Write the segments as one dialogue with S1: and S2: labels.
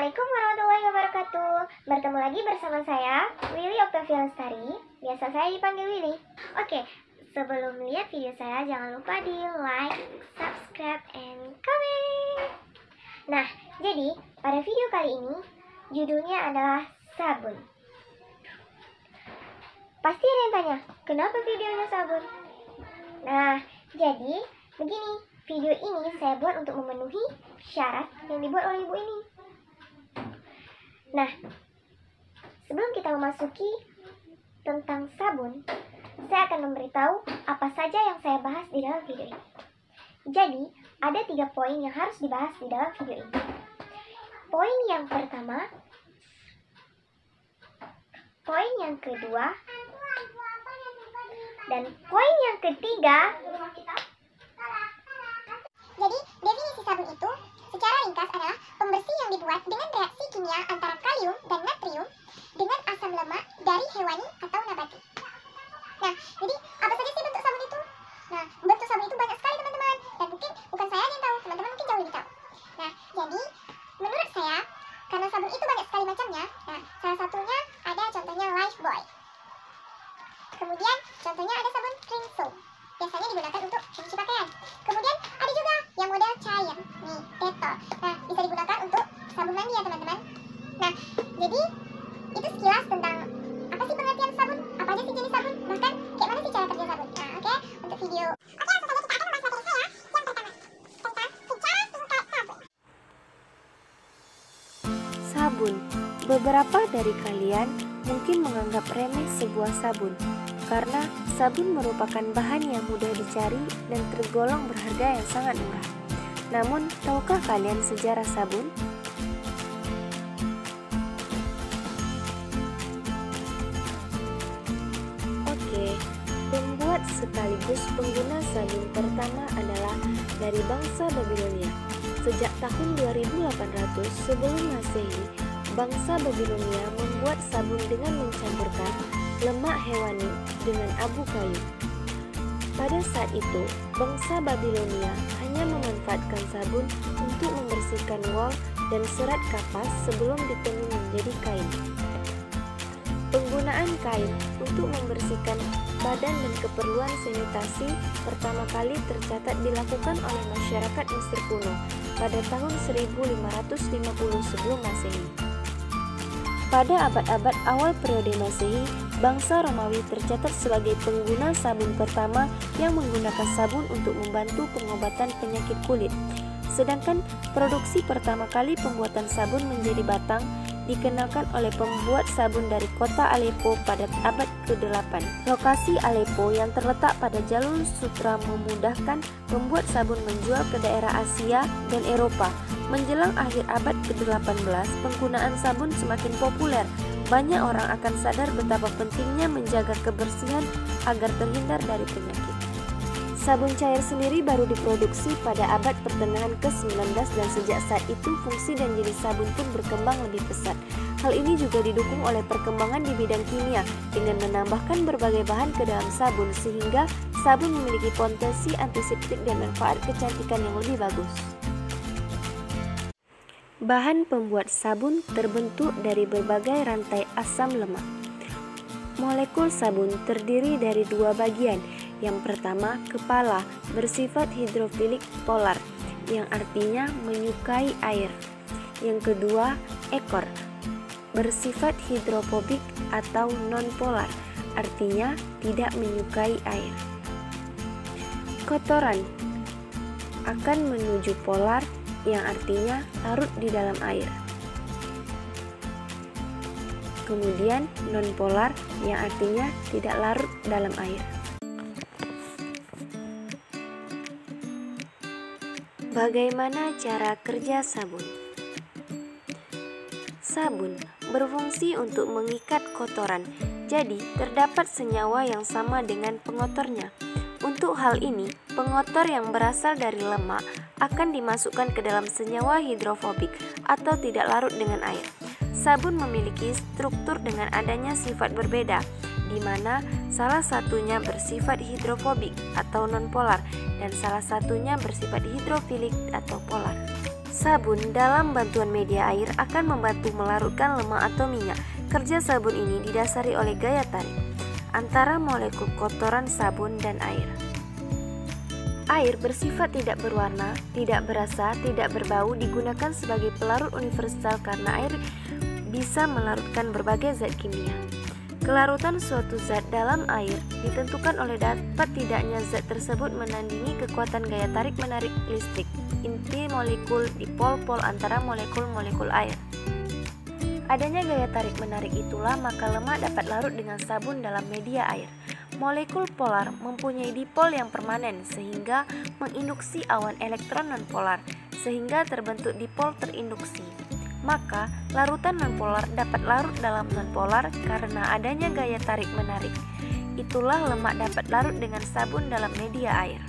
S1: Assalamualaikum warahmatullahi wabarakatuh. Bertemu lagi bersama saya, Willy Octavia Lestari. Biasa saya dipanggil Willy. Oke, sebelum lihat video saya, jangan lupa di like, subscribe, and comment. Nah, jadi pada video kali ini, judulnya adalah sabun. Pasti ada yang tanya, kenapa videonya sabun? Nah, jadi begini, video ini saya buat untuk memenuhi syarat yang dibuat oleh ibu ini. Nah, sebelum kita memasuki tentang sabun, saya akan memberitahu apa saja yang saya bahas di dalam video ini. Jadi, ada 3 poin yang harus dibahas di dalam video ini. Poin yang pertama, poin yang kedua, dan poin yang ketiga.
S2: Jadi, definisi sabun itu secara ringkas adalah pembersih yang dibuat dengan reaksi kimia antara kalium dan natrium dengan asam lemak dari hewani atau nabati. Nah, jadi apa saja sih bentuk sabun itu? Nah, bentuk sabun itu banyak sekali teman-teman, dan mungkin bukan saya yang tahu, teman-teman mungkin jauh lebih tahu. Nah, jadi menurut saya, karena sabun itu banyak sekali macamnya, nah salah satunya ada contohnya Lifebuoy. Kemudian contohnya ada sabun Rinso, biasanya digunakan untuk mencuci pakaian. Kemudian ada juga yang model cair, nih Dettol. Nah, bisa digunakan untuk sabun mandi ya teman-teman. Nah, jadi itu sekilas tentang apa sih pengertian sabun, apa aja sih jenis sabun, bahkan kayak mana sih cara kerja sabun. Nah, oke, untuk video. Oke, langsung saja kita akan membahas materi saya. Yang pertama, tentang sejarah singkat sabun.
S3: Sabun. Beberapa dari kalian mungkin menganggap remeh sebuah sabun karena sabun merupakan bahan yang mudah dicari dan tergolong berharga yang sangat murah. Namun, tahukah kalian sejarah sabun? Oke, pembuat sekaligus pengguna sabun pertama adalah dari bangsa Babilonia. Sejak tahun 2800 sebelum Masehi, bangsa Babilonia membuat sabun dengan mencampurkan lemak hewani dengan abu kayu. Pada saat itu, bangsa Babilonia hanya memanfaatkan sabun untuk membersihkan wol dan serat kapas sebelum ditenun menjadi kain. Penggunaan kain untuk membersihkan badan dan keperluan sanitasi pertama kali tercatat dilakukan oleh masyarakat Mesir kuno pada tahun 1550 sebelum Masehi. Pada abad-abad awal periode Masehi, bangsa Romawi tercatat sebagai pengguna sabun pertama yang menggunakan sabun untuk membantu pengobatan penyakit kulit. Sedangkan produksi pertama kali pembuatan sabun menjadi batang dikenalkan oleh pembuat sabun dari kota Aleppo pada abad ke-8. Lokasi Aleppo yang terletak pada jalur sutra memudahkan pembuat sabun menjual ke daerah Asia dan Eropa. Menjelang akhir abad ke-18, penggunaan sabun semakin populer. Banyak orang akan sadar betapa pentingnya menjaga kebersihan agar terhindar dari penyakit. Sabun cair sendiri baru diproduksi pada abad pertengahan ke-19 dan sejak saat itu fungsi dan jenis sabun pun berkembang lebih pesat. Hal ini juga didukung oleh perkembangan di bidang kimia dengan menambahkan berbagai bahan ke dalam sabun sehingga sabun memiliki potensi antiseptik dan manfaat kecantikan yang lebih bagus. Bahan pembuat sabun terbentuk dari berbagai rantai asam lemak. Molekul sabun terdiri dari 2 bagian. Yang pertama, kepala, bersifat hidrofilik polar, yang artinya menyukai air. Yang kedua, ekor, bersifat hidrofobik atau non-polar, artinya tidak menyukai air. Kotoran akan menuju polar, yang artinya larut di dalam air. Kemudian non-polar, yang artinya tidak larut dalam air. Bagaimana cara kerja sabun? Sabun berfungsi untuk mengikat kotoran, jadi terdapat senyawa yang sama dengan pengotornya. Untuk hal ini, pengotor yang berasal dari lemak akan dimasukkan ke dalam senyawa hidrofobik atau tidak larut dengan air. Sabun memiliki struktur dengan adanya sifat berbeda, di mana salah satunya bersifat hidrofobik atau non-polar dan salah satunya bersifat hidrofilik atau polar. Sabun dalam bantuan media air akan membantu melarutkan lemak atau minyak. Kerja sabun ini didasari oleh gaya tarik antara molekul kotoran sabun dan air. Air bersifat tidak berwarna, tidak berasa, tidak berbau, digunakan sebagai pelarut universal karena air bisa melarutkan berbagai zat kimia. Kelarutan suatu zat dalam air ditentukan oleh dapat tidaknya zat tersebut menandingi kekuatan gaya tarik-menarik listrik inti molekul dipol-pol antara molekul-molekul air. Adanya gaya tarik-menarik itulah maka lemak dapat larut dengan sabun dalam media air. Molekul polar mempunyai dipol yang permanen sehingga menginduksi awan elektron nonpolar sehingga terbentuk dipol terinduksi. Maka larutan nonpolar dapat larut dalam nonpolar karena adanya gaya tarik-menarik. Itulah lemak dapat larut dengan sabun dalam media air.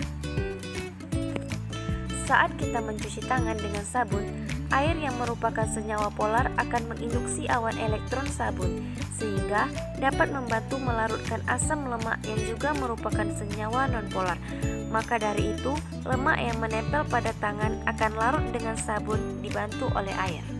S3: Saat kita mencuci tangan dengan sabun, air yang merupakan senyawa polar akan menginduksi awan elektron sabun, sehingga dapat membantu melarutkan asam lemak yang juga merupakan senyawa nonpolar. Maka dari itu, lemak yang menempel pada tangan akan larut dengan sabun dibantu oleh air.